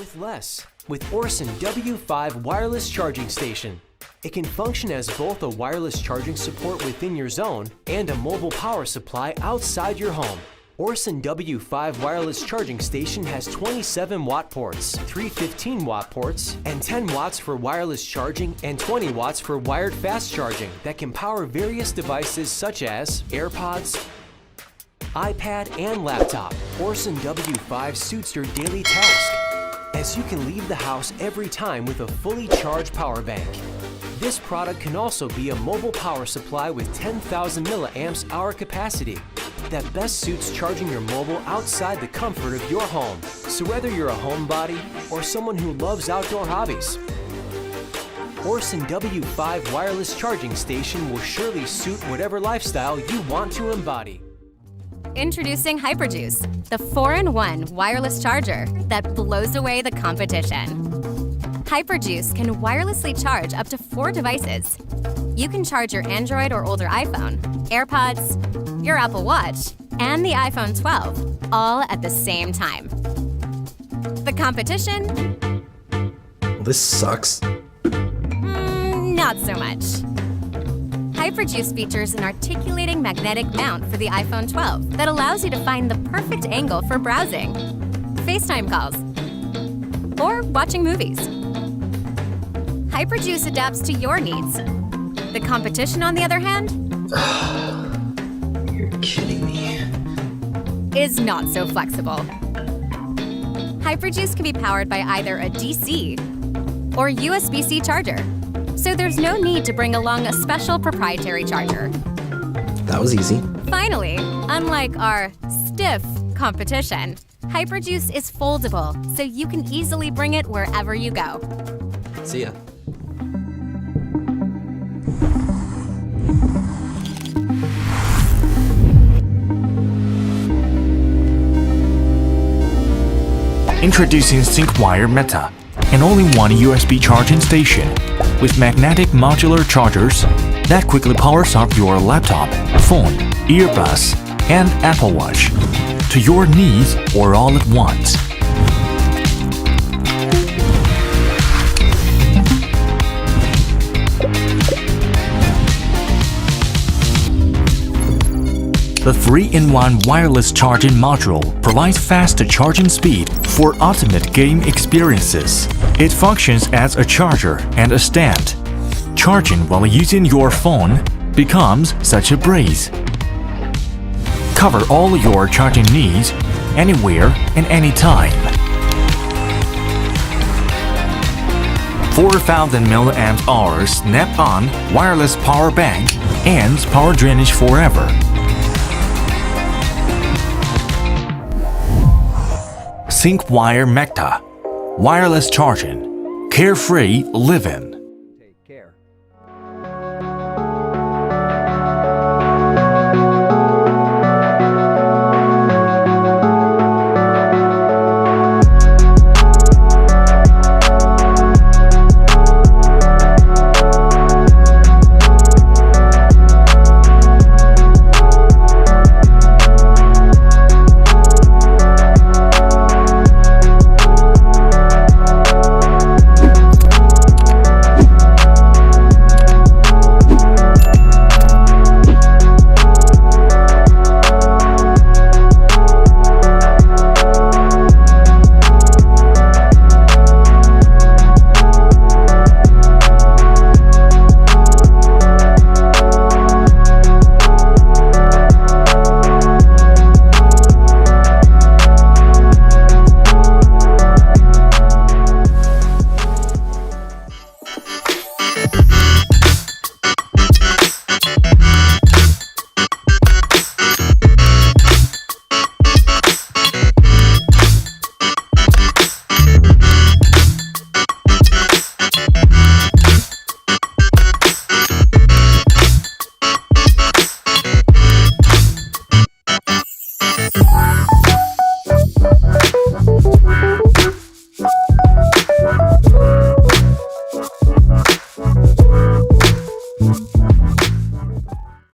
with less with Orson W5 wireless charging station. It can function as both a wireless charging support within your zone and a mobile power supply outside your home. Orson W5 wireless charging station has 27 watt ports, 3 15 watt ports, and 10 watts for wireless charging and 20 watts for wired fast charging that can power various devices such as AirPods, iPad, and laptop. Orson W5 suits your daily task, as you can leave the house every time with a fully charged power bank. This product can also be a mobile power supply with 10,000 milliamps hour capacity that best suits charging your mobile outside the comfort of your home. So whether you're a homebody or someone who loves outdoor hobbies, Orson W5 wireless charging station will surely suit whatever lifestyle you want to embody. Introducing HyperJuice, the 4-in-1 wireless charger that blows away the competition. HyperJuice can wirelessly charge up to 4 devices. You can charge your Android or older iPhone, AirPods, your Apple Watch, and the iPhone 12, all at the same time. The competition? This sucks. Not so much. HyperJuice features an articulating magnetic mount for the iPhone 12 that allows you to find the perfect angle for browsing, FaceTime calls, or watching movies. HyperJuice adapts to your needs. The competition, on the other hand, You're kidding me. is not so flexible. HyperJuice can be powered by either a DC or USB-C charger, so there's no need to bring along a special proprietary charger. That was easy. Finally, unlike our stiff competition, HyperJuice is foldable, so you can easily bring it wherever you go. See ya. Introducing SYNCWIRE Magta, an all-in-one USB charging station with magnetic modular chargers that quickly powers up your laptop, phone, earbuds, and Apple Watch to your needs or all at once. The 3-in-1 wireless charging module provides faster charging speed for ultimate game experiences. It functions as a charger and a stand. Charging while using your phone becomes such a breeze. Cover all your charging needs anywhere and anytime. 4,000 mAh snap-on wireless power bank ends power drainage forever. SYNCWIRE Magta. Wireless charging. Carefree living.